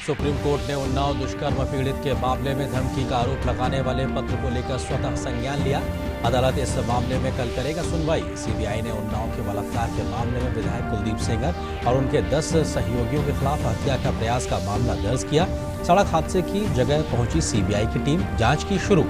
Supreme court ने उन्नाव दुष्कर्म पीड़ित के मामले में धमकी का आरोप लगाने वाले पत्र को लेकर स्वतः संज्ञान लिया। अदालत इस मामले में कल करेगा सुनवाई। सीबीआई ने उन्नाव के बलात्कार के मामले में विधायक कुलदीप सेंगर और उनके 10 सहयोगियों के खिलाफ हत्या का प्रयास का मामला दर्ज किया। सड़क हादसे की जगह पहुंची सीबीआई की टीम, जांच की शुरू।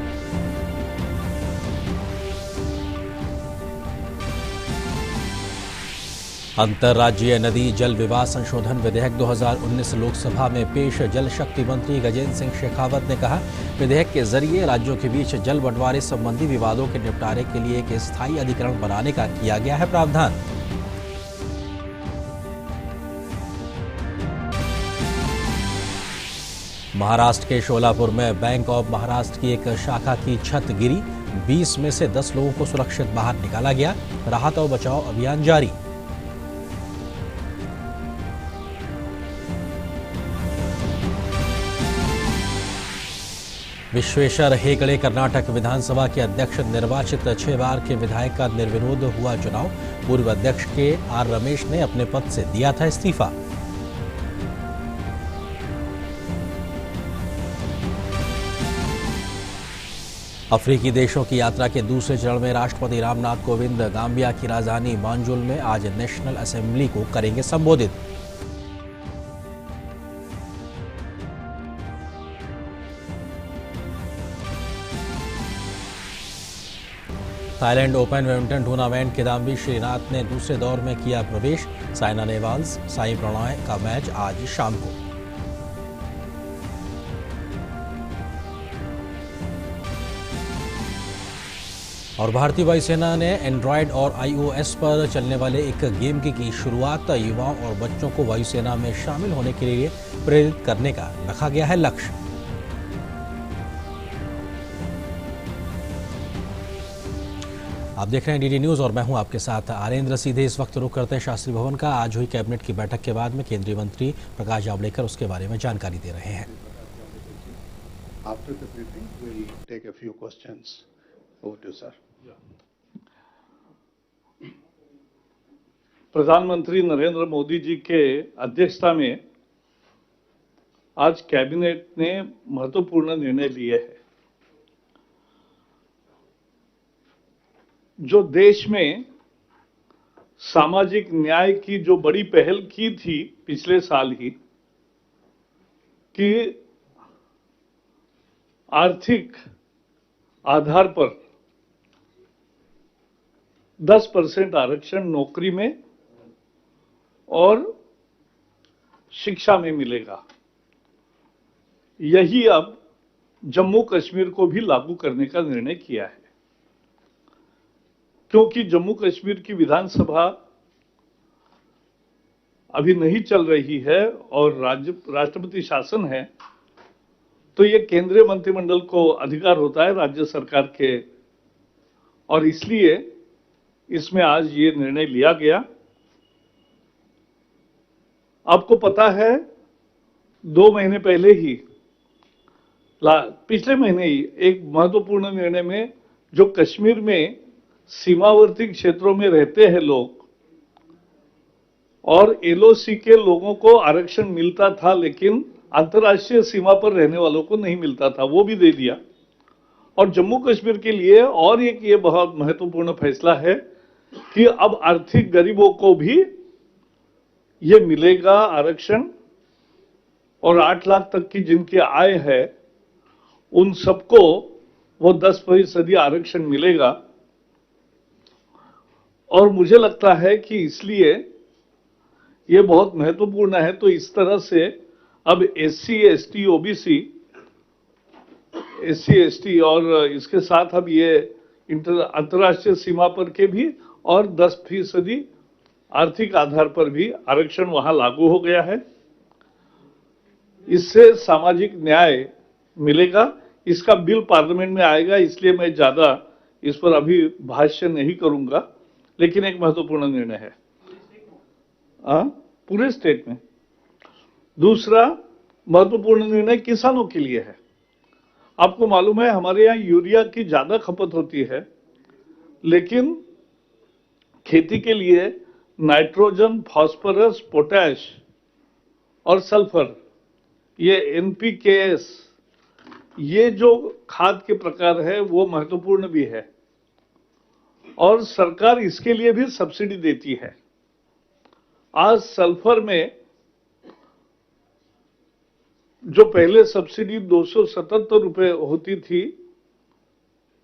अंतर्राज्यीय नदी जल विवाद संशोधन विधेयक 2019 लोकसभा में पेश। जल शक्ति मंत्री गजेंद्र सिंह शेखावत ने कहा, विधेयक के जरिए राज्यों के बीच जल बंटवारे संबंधी विवादों के निपटारे के लिए एक स्थायी अधिकरण बनाने का किया गया है प्रावधान। महाराष्ट्र के शोलापुर में बैंक ऑफ महाराष्ट्र की एक शाखा की छत गिरी। 20 में से 10 लोगों को सुरक्षित बाहर निकाला गया। राहत और बचाव अभियान जारी। विश्वेश्वर हेगड़े कर्नाटक विधानसभा के अध्यक्ष निर्वाचित। 6 बार के विधायक का निर्विरोध हुआ चुनाव। पूर्व अध्यक्ष के आर रमेश ने अपने पद से दिया था इस्तीफा। अफ्रीकी देशों की यात्रा के दूसरे चरण में राष्ट्रपति रामनाथ कोविंद गाम्बिया की राजधानी मांजुल में आज नेशनल असेंबली को करेंगे संबोधित। Thailand open badminton tournament Kidambi Srinath ने दूसरे दौर में किया प्रवेश। साइना नेहवाल साई प्रणॉय का मैच आज शाम को। और भारतीय वायुसेना ने एंड्रॉयड और आईओएस पर चलने वाले एक गेम की शुरुआत। युवाओं और बच्चों को वायुसेना में शामिल होने के लिए प्रेरित करने का रखा गया है लक्ष्य। आप देख रहे हैं डीडी न्यूज और मैं हूं आपके साथ आरेंद्र। सीधे इस वक्त रुख करते हैं शास्त्री भवन का। आज हुई कैबिनेट की बैठक के बाद में केंद्रीय मंत्री प्रकाश जावड़ेकर उसके बारे में जानकारी दे रहे हैं। प्रधानमंत्री नरेंद्र मोदी जी के अध्यक्षता में आज कैबिनेट ने महत्वपूर्ण निर्णय लिए हैं जो देश में सामाजिक न्याय की जो बड़ी पहल की थी पिछले साल ही कि आर्थिक आधार पर 10% आरक्षण नौकरी में और शिक्षा में मिलेगा। यही अब जम्मू कश्मीर को भी लागू करने का निर्णय किया है, क्योंकि जम्मू कश्मीर की विधानसभा अभी नहीं चल रही है और राष्ट्रपति शासन है, तो ये केंद्रीय मंत्रिमंडल को अधिकार होता है राज्य सरकार के, और इसलिए इसमें आज ये निर्णय लिया गया। आपको पता है 2 महीने पहले ही पिछले महीने ही एक महत्वपूर्ण निर्णय में जो कश्मीर में सीमावर्ती क्षेत्रों में रहते हैं लोग और एलओसी के लोगों को आरक्षण मिलता था, लेकिन अंतर्राष्ट्रीय सीमा पर रहने वालों को नहीं मिलता था, वो भी दे दिया। और जम्मू कश्मीर के लिए और एक ये बहुत महत्वपूर्ण फैसला है कि अब आर्थिक गरीबों को भी ये मिलेगा आरक्षण, और 8 लाख तक की जिनकी आय है उन सबको वो 10% आरक्षण मिलेगा। और मुझे लगता है कि इसलिए ये बहुत महत्वपूर्ण है। तो इस तरह से अब SC, ST, OBC, SC, ST और इसके साथ अब ये अंतर्राष्ट्रीय सीमा पर के भी और 10% आर्थिक आधार पर भी आरक्षण वहां लागू हो गया है। इससे सामाजिक न्याय मिलेगा। इसका बिल पार्लियामेंट में आएगा, इसलिए मैं ज्यादा इस पर अभी भाष्य नहीं करूंगा, लेकिन एक महत्वपूर्ण निर्णय है पूरे स्टेट में। दूसरा महत्वपूर्ण निर्णय किसानों के लिए है। आपको मालूम है हमारे यहाँ यूरिया की ज्यादा खपत होती है, लेकिन खेती के लिए नाइट्रोजन, फास्फोरस, पोटैश और सल्फर ये एनपीकेएस, ये जो खाद के प्रकार है वो महत्वपूर्ण भी है और सरकार इसके लिए भी सब्सिडी देती है। आज सल्फर में जो पहले सब्सिडी 277 रुपए होती थी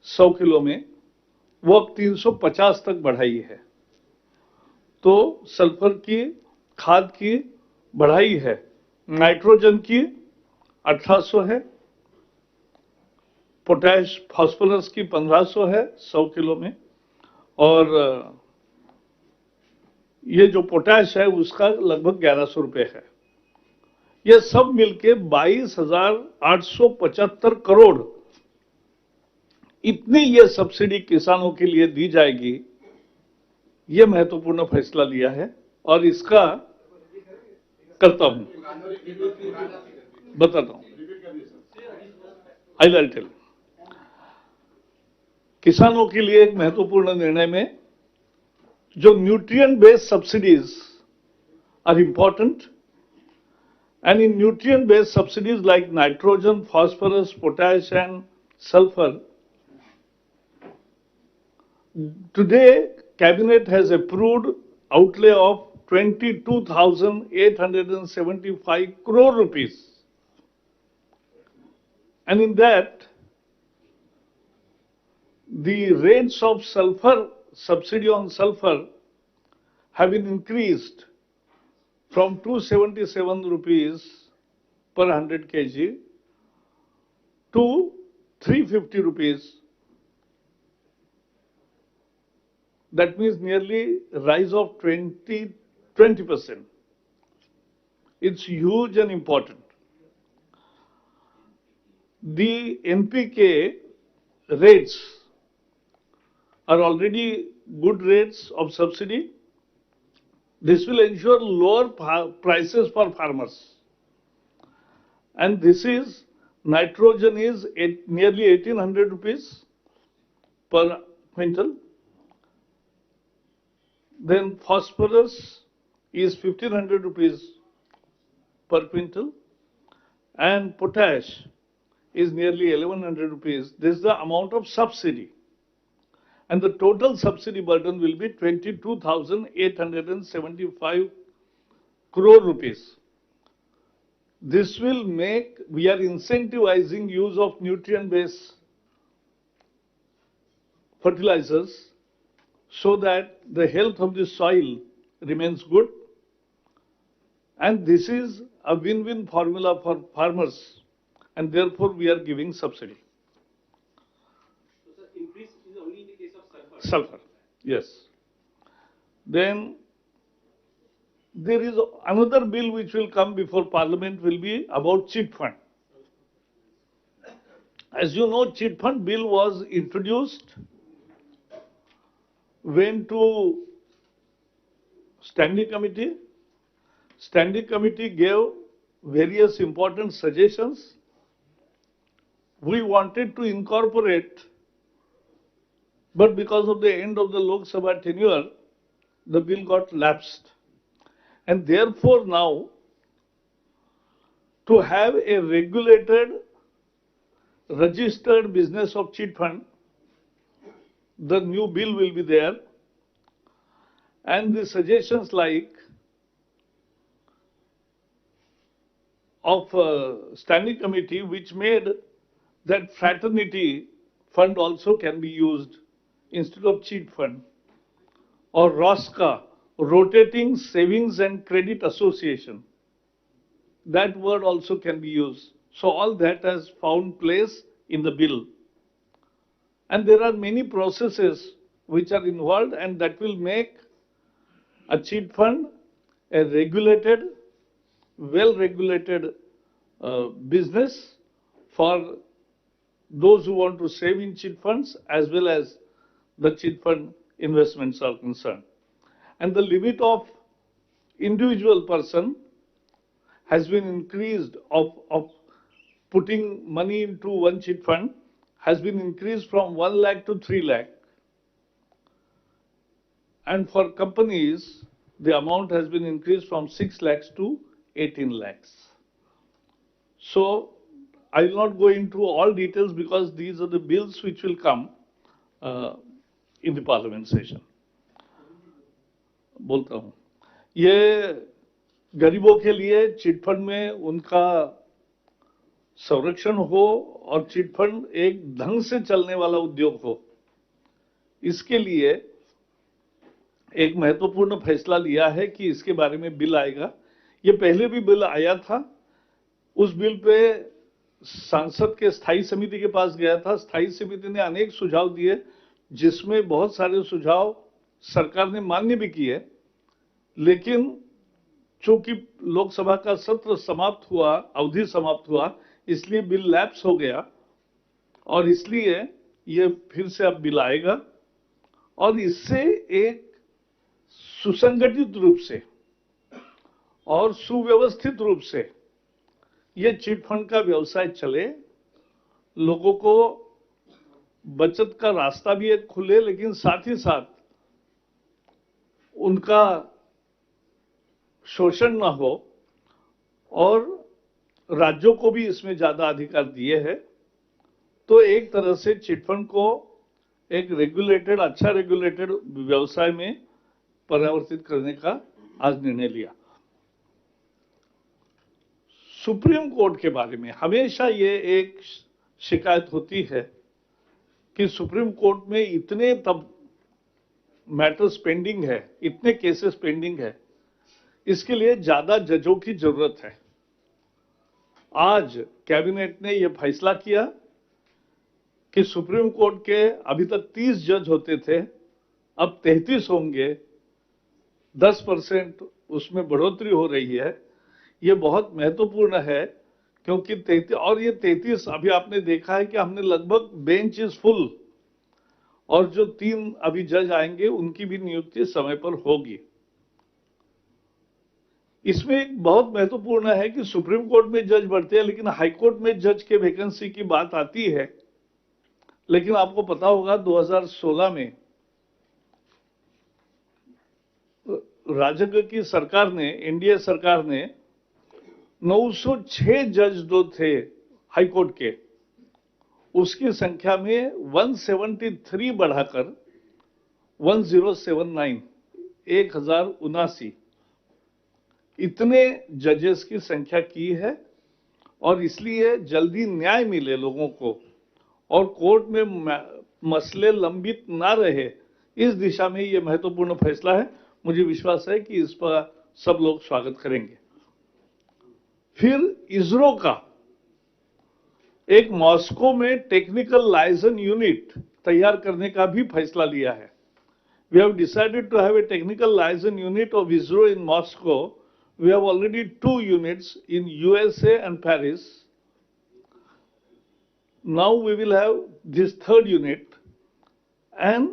100 किलो में, वो अब 350 तक बढ़ाई है। तो सल्फर की खाद की बढ़ाई है। नाइट्रोजन की 1800 है, पोटैश फास्फोरस की 1500 है 100 किलो में, और ये जो पोटैश है उसका लगभग 1100 रुपए है। ये सब मिलके 22,875 करोड़ इतनी ये सब्सिडी किसानों के लिए दी जाएगी। ये महत्वपूर्ण फैसला लिया है और इसका करता हूं, बताता हूं। आई टेल, किसानों के लिए एक महत्वपूर्ण निर्णय में जो nutrient based subsidies are important, and in nutrient based subsidies like nitrogen, phosphorus, potash and sulfur, today cabinet has approved outlay of 22,875 crore rupees, and in that the rates of sulfur, subsidy on sulfur have been increased from 277 rupees per 100 kg to 350 rupees. That means nearly rise of 20%. It's huge and important. The NPK rates are already good rates of subsidy. This will ensure lower prices for farmers. And this is, nitrogen is nearly 1800 rupees per quintal. Then phosphorus is 1500 rupees per quintal. And potash is nearly 1100 rupees. This is the amount of subsidy. And the total subsidy burden will be 22,875 crore rupees. This will make, we are incentivizing use of nutrient-based fertilizers so that the health of the soil remains good. And this is a win-win formula for farmers, and therefore we are giving subsidy. Sulfur, yes. Then there is another bill which will come before Parliament, will be about cheat fund. As you know, cheat fund bill was introduced, went to standing committee. Standing committee gave various important suggestions. We wanted to incorporate, but because of the end of the Lok Sabha tenure, the bill got lapsed. And therefore now, to have a regulated, registered business of cheat fund, the new bill will be there. And the suggestions like of standing committee, which made that fraternity fund also can be used instead of cheat fund, or ROSCA, Rotating Savings and Credit Association. That word also can be used. So all that has found place in the bill. And there are many processes which are involved, and that will make a cheat fund a regulated, well-regulated business for those who want to save in cheat funds as well as the cheat fund investments are concerned. And the limit of individual person has been increased of putting money into one cheat fund has been increased from 1 lakh to 3 lakh. And for companies, the amount has been increased from 6 lakhs to 18 lakhs. So I will not go into all details because these are the bills which will come in the parliament session. बोलता हूं, ये गरीबों के लिए chit fund में उनका संरक्षण हो और चिटफंड एक ढंग से चलने वाला उद्योग हो, इसके लिए एक महत्वपूर्ण फैसला लिया है कि इसके बारे में बिल आएगा। ये पहले भी बिल आया था, उस बिल पे सांसद के स्थायी समिति के पास गया था। स्थायी समिति ने अनेक सुझाव दिए, जिसमें बहुत सारे सुझाव सरकार ने मान्य भी किए, लेकिन चूंकि लोकसभा का सत्र समाप्त हुआ, अवधि समाप्त हुआ, इसलिए बिल लैप्स हो गया और इसलिए ये फिर से अब बिल आएगा और इससे एक सुसंगठित रूप से और सुव्यवस्थित रूप से ये चिटफंड का व्यवसाय चले, लोगों को बचत का रास्ता भी एक खुले, लेकिन साथ ही साथ उनका शोषण ना हो और राज्यों को भी इसमें ज्यादा अधिकार दिए हैं। तो एक तरह से चिटफंड को एक रेगुलेटेड, अच्छा रेगुलेटेड व्यवसाय में परिवर्तित करने का आज निर्णय लिया। सुप्रीम कोर्ट के बारे में हमेशा ये एक शिकायत होती है कि सुप्रीम कोर्ट में इतने तब मैटर्स पेंडिंग है, इतने केसेस पेंडिंग है, इसके लिए ज्यादा जजों की जरूरत है। आज कैबिनेट ने यह फैसला किया कि सुप्रीम कोर्ट के अभी तक 30 जज होते थे, अब 33 होंगे, 10% उसमें बढ़ोतरी हो रही है। ये बहुत महत्वपूर्ण है क्योंकि 33, और ये 33 अभी आपने देखा है कि हमने लगभग बेंच इज फुल, और जो 3 अभी जज आएंगे उनकी भी नियुक्ति समय पर होगी। इसमें एक बहुत महत्वपूर्ण है कि सुप्रीम कोर्ट में जज बढ़ते हैं, लेकिन हाई कोर्ट में जज के वैकेंसी की बात आती है। लेकिन आपको पता होगा 2016 में राजग की सरकार ने, एनडीए सरकार ने 906 जज जो थे हाई कोर्ट के, उसकी संख्या में 173 बढ़ाकर 1079 1079 इतने जजेस की संख्या की है। और इसलिए जल्दी न्याय मिले लोगों को और कोर्ट में मसले लंबित ना रहे, इस दिशा में यह महत्वपूर्ण फैसला है। मुझे विश्वास है कि इस पर सब लोग स्वागत करेंगे। फिर इसरो का एक मॉस्को में टेक्निकल लाइजन यूनिट तैयार करने का भी फैसला लिया है। We have decided to have a technical liaison unit of ISRO in Moscow. We have already 2 units in USA and Paris. Now we will have this 3rd unit, and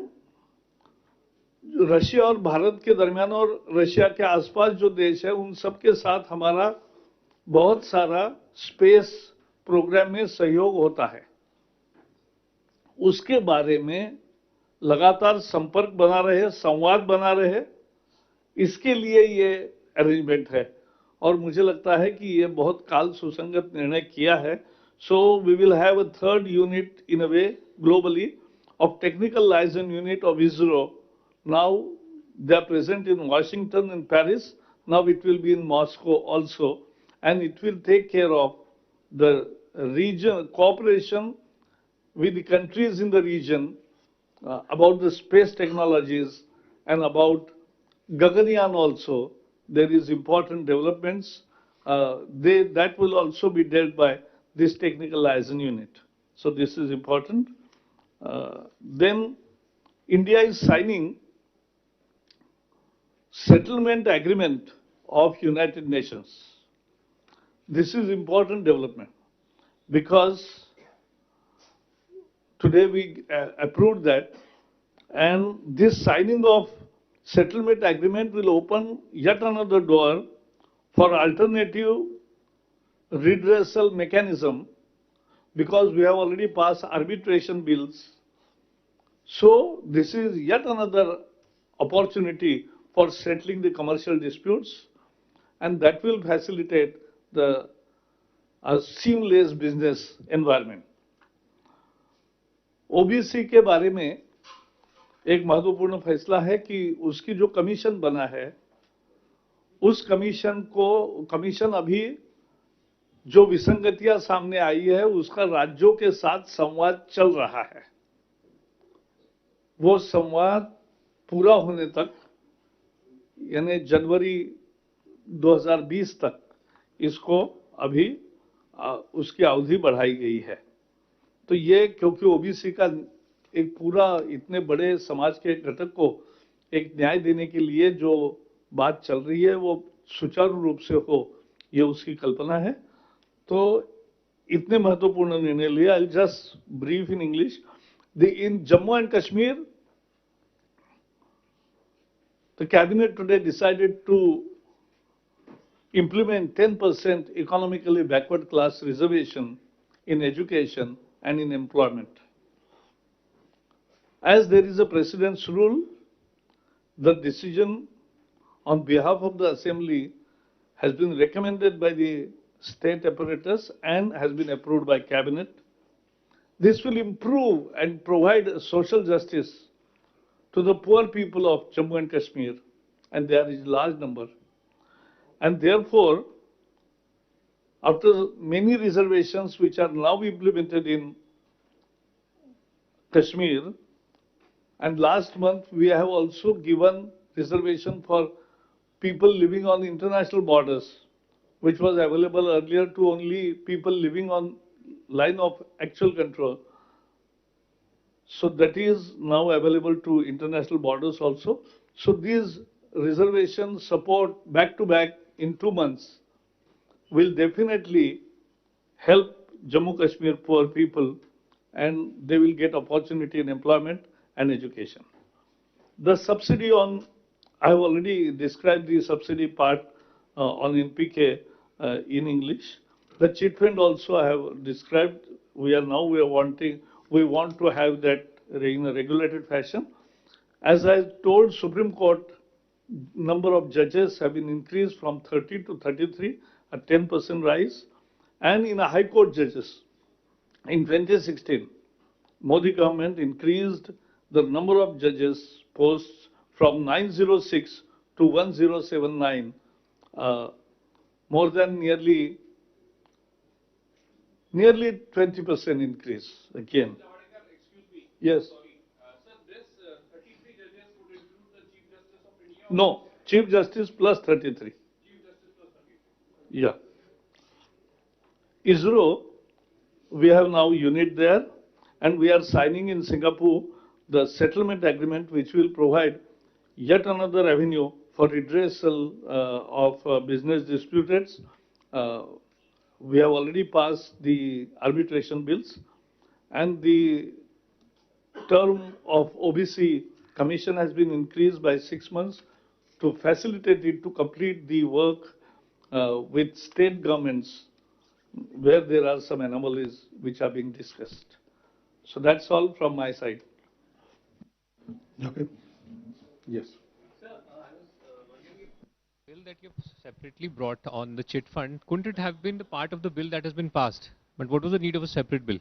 Russia और भारत के दरमियान और रशिया के आसपास जो देश है उन सब के साथ हमारा बहुत सारा स्पेस प्रोग्राम में सहयोग होता है। उसके बारे में लगातार संपर्क बना रहे, संवाद बना रहे, इसके लिए ये अरेंजमेंट है और मुझे लगता है कि ये बहुत काल सुसंगत निर्णय किया है। So we will have a 3rd unit in a way globally of technical liaison unit of ISRO. Now they are present in Washington and Paris. Now it will be in Moscow also, and it will take care of the region cooperation with the countries in the region about the space technologies, and about Gaganyaan also. There is important developments. That will also be dealt by this technical liaison unit. So this is important. Then India is signing settlement agreement of United Nations. This is important development because today we approved that, and this signing of settlement agreement will open yet another door for alternative redressal mechanism, because we have already passed arbitration bills. So this is yet another opportunity for settling the commercial disputes, and that will facilitate the a seamless business environment. OBC के बारे में एक महत्वपूर्ण फैसला है कि उसकी जो कमीशन बना है, उस कमीशन अभी जो विसंगतियां सामने आई है उसका राज्यों के साथ संवाद चल रहा है। वो संवाद पूरा होने तक यानी जनवरी 2020 तक इसको अभी उसकी अवधि बढ़ाई गई है। तो ये क्योंकि ओबीसी का एक पूरा इतने बड़े समाज के घटक को एक न्याय देने के लिए जो बात चल रही है वो सुचारू रूप से हो, ये उसकी कल्पना है। तो इतने महत्वपूर्ण निर्णय लिया। I just brief in English. In Jammu and Kashmir, the cabinet today decided to implement 10% economically backward class reservation in education and in employment. As there is a precedence rule, the decision on behalf of the assembly has been recommended by the state apparatus and has been approved by cabinet. This will improve and provide social justice to the poor people of Jammu and Kashmir, and there is a large number. And therefore, after many reservations which are now implemented in Kashmir, and last month we have also given reservation for people living on international borders, which was available earlier to only people living on line of actual control. So that is now available to international borders also. So these reservation support back to back in 2 months will definitely help Jammu Kashmir poor people, and they will get opportunity in employment and education. The subsidy on, I have already described the subsidy part on NPK in English. The chit fund also I have described. We want to have that in a regulated fashion. As I told, Supreme Court number of judges have been increased from 30 to 33, a 10% rise. And in a High Court judges, in 2016, Modi government increased the number of judges posts from 906 to 1079, more than nearly 20% increase again. Excuse me. Yes. Sorry. Sir, this 33 judges would include the Chief Justice of India? No, Chief Justice plus 33. Chief Justice plus 33. Yeah. ISRO, we have now unit there, and we are signing in Singapore the settlement agreement which will provide yet another avenue for redressal of business disputes. We have already passed the arbitration bills, and the term of OBC commission has been increased by 6 months to facilitate it to complete the work with state governments where there are some anomalies which are being discussed. So that's all from my side. Okay. Yes. Sir, I was wondering if bill that you've separately brought on the chit fund, couldn't it have been the part of the bill that has been passed? But what was the need of a separate bill?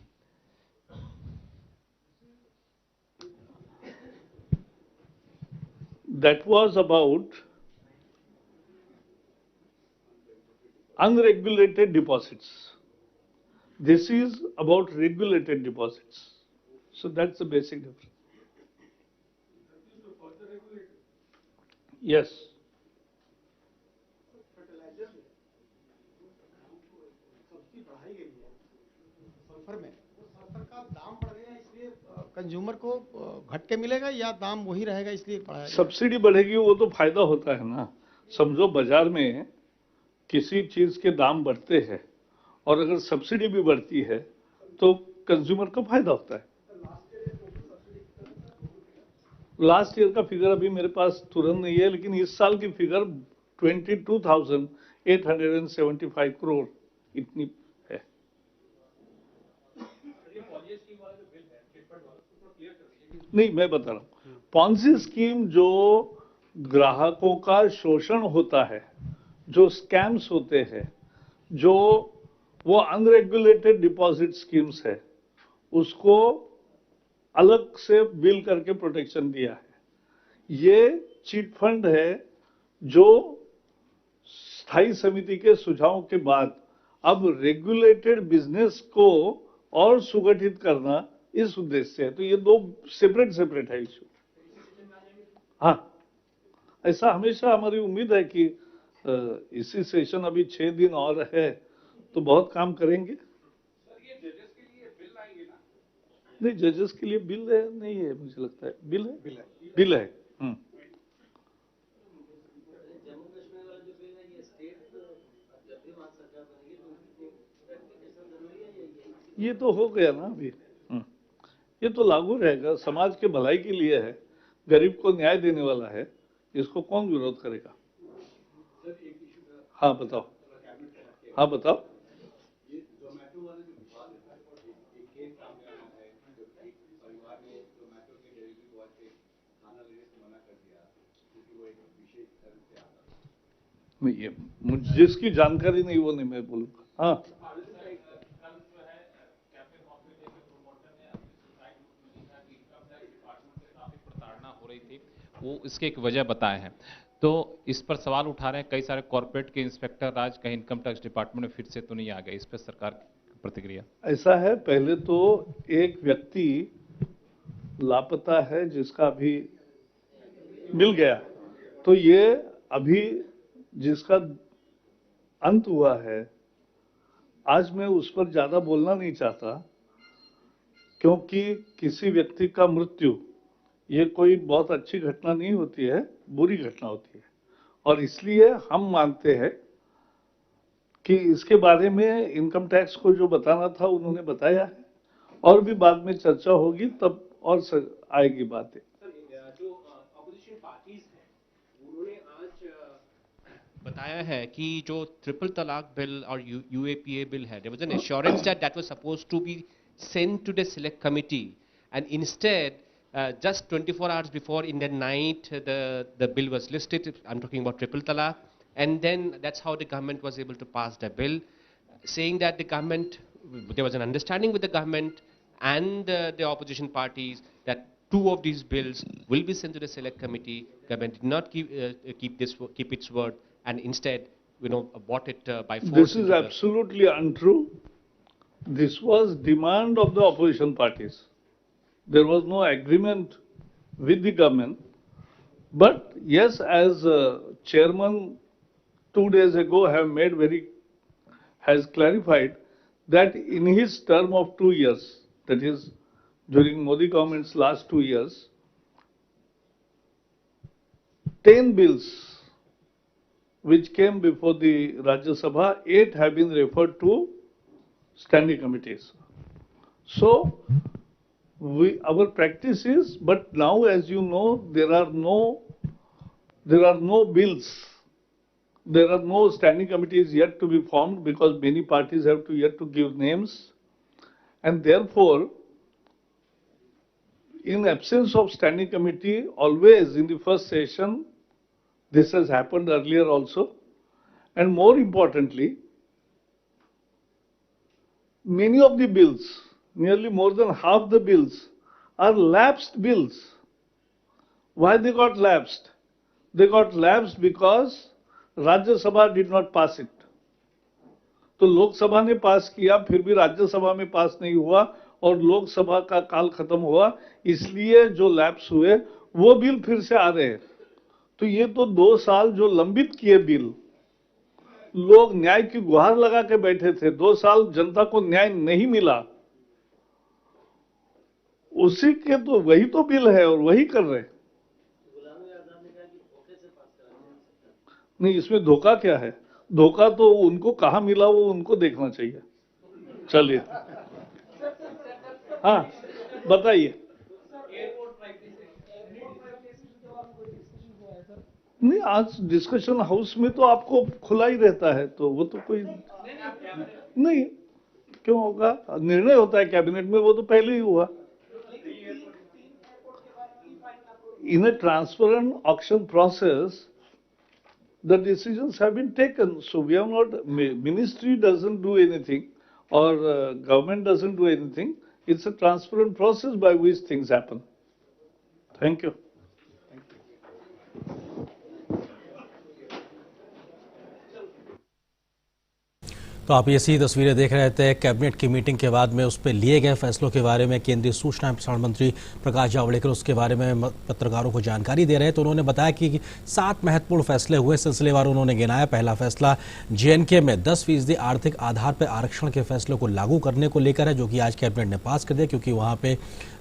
That was about unregulated deposits. This is about regulated deposits. So that's the basic difference. Yes. Sulphur में sulphur का दाम बढ़ गया इसलिए consumer को घट के मिलेगा या दाम वही रहेगा इसलिए बढ़ाया? सब्सिडी बढ़ेगी वो तो फायदा होता है ना। समझो बाजार में किसी चीज के दाम बढ़ते हैं और अगर सब्सिडी भी बढ़ती है तो कंज्यूमर को फायदा होता है। लास्ट ईयर का फिगर अभी मेरे पास तुरंत नहीं है, लेकिन इस साल की फिगर 22,875 करोड़ इतनी है। नहीं, मैं बता रहा हूँ, पॉन्जी स्कीम जो ग्राहकों का शोषण होता है, जो स्कैम्स होते हैं, जो वो अनरेगुलेटेड डिपॉजिट स्कीम्स है, उसको अलग से बिल करके प्रोटेक्शन दिया है। ये चिट फंड है जो स्थायी समिति के सुझावों के बाद अब रेगुलेटेड बिजनेस को और सुगठित करना इस उद्देश्य से है। तो ये दो सेपरेट है इशू। हाँ, ऐसा हमेशा हमारी उम्मीद है कि इसी सेशन अभी 6 दिन और है तो बहुत काम करेंगे। नहीं, जजेस के लिए बिल है नहीं है, मुझे लगता है बिल है। ये तो हो गया ना अभी। ये तो लागू रहेगा, समाज के भलाई के लिए है, गरीब को न्याय देने वाला है, इसको कौन विरोध करेगा। हाँ बताओ। हाँ बताओ। नहीं, ये मुझे जिसकी जानकारी नहीं वो नहीं मैं बोलूंगा। हाँ हो रही थी, वो इसके एक वजह बताए हैं। तो इस पर सवाल उठा रहे हैं कई सारे कॉर्पोरेट के इंस्पेक्टर राज कहीं इनकम टैक्स डिपार्टमेंट में फिर से तो नहीं आ गए। इस पर सरकार की प्रतिक्रिया। ऐसा है, पहले तो एक व्यक्ति लापता है जिसका अभी मिल गया, तो ये अभी जिसका अंत हुआ है, आज मैं उस पर ज्यादा बोलना नहीं चाहता, क्योंकि किसी व्यक्ति का मृत्यु ये कोई बहुत अच्छी घटना नहीं होती है, बुरी घटना होती है। और इसलिए हम मानते हैं कि इसके बारे में इनकम टैक्स को जो बताना था उन्होंने बताया है, और भी बाद में चर्चा होगी तब और आएगी बातें। जो अपोजिशन पार्टीज हैं उन्होंने आज बताया है कि जो ट्रिपल तलाक बिल और यूएपीए बिल है, there was an assurance that was supposed to be sent to the select committee and instead just 24 hours before in the night the bill was listed. I'm talking about triple talaq, and then that's how the government was able to pass the bill, saying that the government, there was an understanding with the government and the opposition parties that 2 of these bills will be sent to the select committee. Government did not keep its word and instead bought it by force. This is absolutely untrue. This was demand of the opposition parties. There was no agreement with the government. But yes, as chairman 2 days ago has clarified that in his term of 2 years, that is during Modi government's last 2 years, 10 bills which came before the Rajya Sabha, 8 have been referred to standing committees. So our practice is, but now as you know, there are no bills, there are no standing committees yet to be formed because many parties have yet to give names, and therefore in absence of standing committee, always in the first session, this has happened earlier also, and more importantly, many of the bills, nearly more than half the bills, are lapsed bills. Why they got lapsed? They got lapsed because Rajya Sabha did not pass it. तो लोकसभा ने पास किया, फिर भी राज्यसभा में पास नहीं हुआ और लोकसभा का काल खत्म हुआ, इसलिए जो लैप्स हुए वो बिल फिर से आ रहे हैं। तो ये तो 2 साल जो लंबित किए बिल, लोग न्याय की गुहार लगा के बैठे थे, 2 साल जनता को न्याय नहीं मिला, उसी के तो वही तो बिल है और वही कर रहे हैं। नहीं, इसमें धोखा क्या है? धोखा तो उनको कहाँ मिला वो उनको देखना चाहिए। चलिए, हाँ बताइए। नहीं, आज डिस्कशन हाउस में तो आपको खुला ही रहता है, तो वो तो कोई नहीं, क्यों होगा? निर्णय होता है कैबिनेट में, वो तो पहले ही हुआ। In a transparent auction process, the decisions have been taken. So we have not, ministry doesn't do anything. or government doesn't do anything. It's a transparent process by which things happen. Thank you. तो आप ये सी तस्वीरें देख रहे थे cabinet की meeting के बाद में उस पर लिए गए फैसलों के बारे में केंद्रीय सूचना एवं प्रसारण मंत्री प्रकाश जावड़ेकर उसके बारे में पत्रकारों को जानकारी दे रहे हैं। तो उन्होंने बताया कि 7 महत्वपूर्ण फैसले हुए, सिलसिलेवार उन्होंने गिनाया। पहला फैसला जेएनके में 10% आर्थिक आधार पर आरक्षण के फैसले को लागू करने को लेकर है, जो कि आज कैबिनेट ने पास कर दिया, क्योंकि वहाँ पे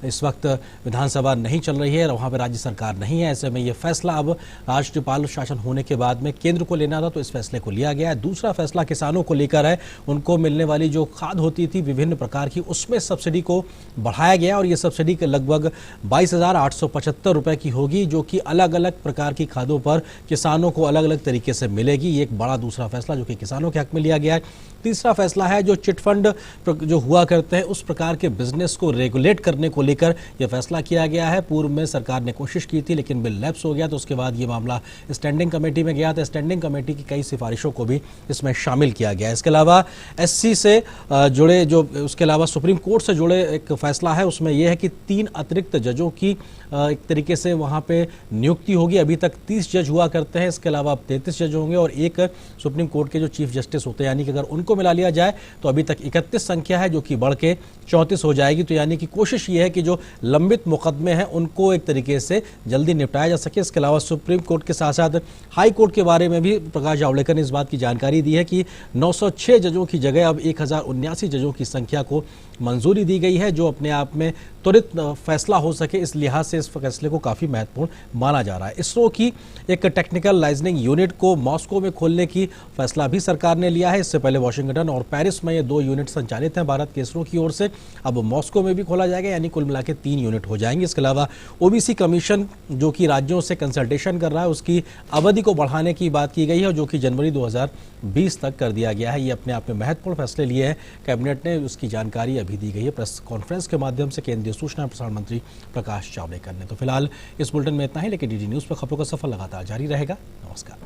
इस वक्त विधानसभा नहीं चल रही है और वहाँ पर राज्य सरकार नहीं है। ऐसे में ये फैसला अब राज्यपाल शासन होने के बाद में केंद्र को लेना था, तो इस फैसले को लिया गया है। दूसरा फैसला किसानों को लेकर है। उनको मिलने वाली जो खाद होती थी विभिन्न प्रकार की, उसमें सब्सिडी को बढ़ाया गया और ये सब्सिडी के लगभग 22,875 रुपए की होगी, जो कि अलग अलग प्रकार की खादों पर किसानों को अलग अलग तरीके से मिलेगी। ये एक बड़ा दूसरा फैसला जो कि किसानों के हक में लिया गया है। तीसरा फैसला है जो चिट फंड जो हुआ करते हैं उस प्रकार के बिजनेस को रेगुलेट करने को लेकर यह फैसला किया गया है। पूर्व में सरकार ने कोशिश की थी लेकिन बिल लैप्स हो गया, तो उसके बाद ये मामला स्टैंडिंग कमेटी में गया था। स्टैंडिंग कमेटी की कई सिफारिशों को भी इसमें शामिल किया गया है। इसके अलावा एससी से जुड़े जो उसके अलावा सुप्रीम कोर्ट से जुड़े एक फैसला है, उसमें यह है कि 3 अतिरिक्त जजों की एक तरीके से वहां पे नियुक्ति होगी। अभी तक 30 जज हुआ करते हैं, इसके अलावा अब 33 जज होंगे और एक सुप्रीम कोर्ट के जो चीफ जस्टिस होते हैं, यानी कि अगर उनको मिला लिया जाए तो अभी तक 31 संख्या है, जो कि बढ़ के 34 हो जाएगी। तो यानी कि कोशिश ये है कि जो लंबित मुकदमे हैं उनको एक तरीके से जल्दी निपटाया जा सके। इसके अलावा सुप्रीम कोर्ट के साथ साथ हाई कोर्ट के बारे में भी प्रकाश जावड़ेकर ने इस बात की जानकारी दी है कि 906 जजों की जगह अब 1079 जजों की संख्या को मंजूरी दी गई है, जो अपने आप में त्वरित फैसला हो सके, इस लिहाज से इस फैसले को काफ़ी महत्वपूर्ण माना जा रहा है। इसरो की एक टेक्निकल लाइजनिंग यूनिट को मॉस्को में खोलने की फैसला भी सरकार ने लिया है। इससे पहले वाशिंगटन और पेरिस में ये 2 यूनिट संचालित हैं भारत के इसरो की ओर से, अब मॉस्को में भी खोला जाएगा, यानी कुल मिला के 3 यूनिट हो जाएंगे। इसके अलावा ओबीसी कमीशन जो कि राज्यों से कंसल्टेशन कर रहा है, उसकी अवधि को बढ़ाने की बात की गई है, जो कि जनवरी 2020 तक कर दिया गया है। ये अपने आप में महत्वपूर्ण फैसले लिए हैं कैबिनेट ने, उसकी जानकारी अभी दी गई है प्रेस कॉन्फ्रेंस के माध्यम से केंद्रीय सूचना और प्रसारण मंत्री प्रकाश जावड़ेकर ने। तो फिलहाल इस बुलेटिन में इतना ही, लेकिन डीडी न्यूज़ पर खबरों का सफर लगातार जारी रहेगा। नमस्कार।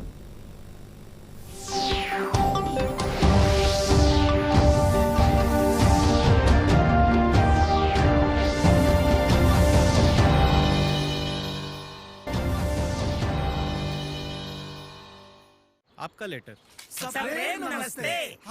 आपका लेटर। नमस्ते।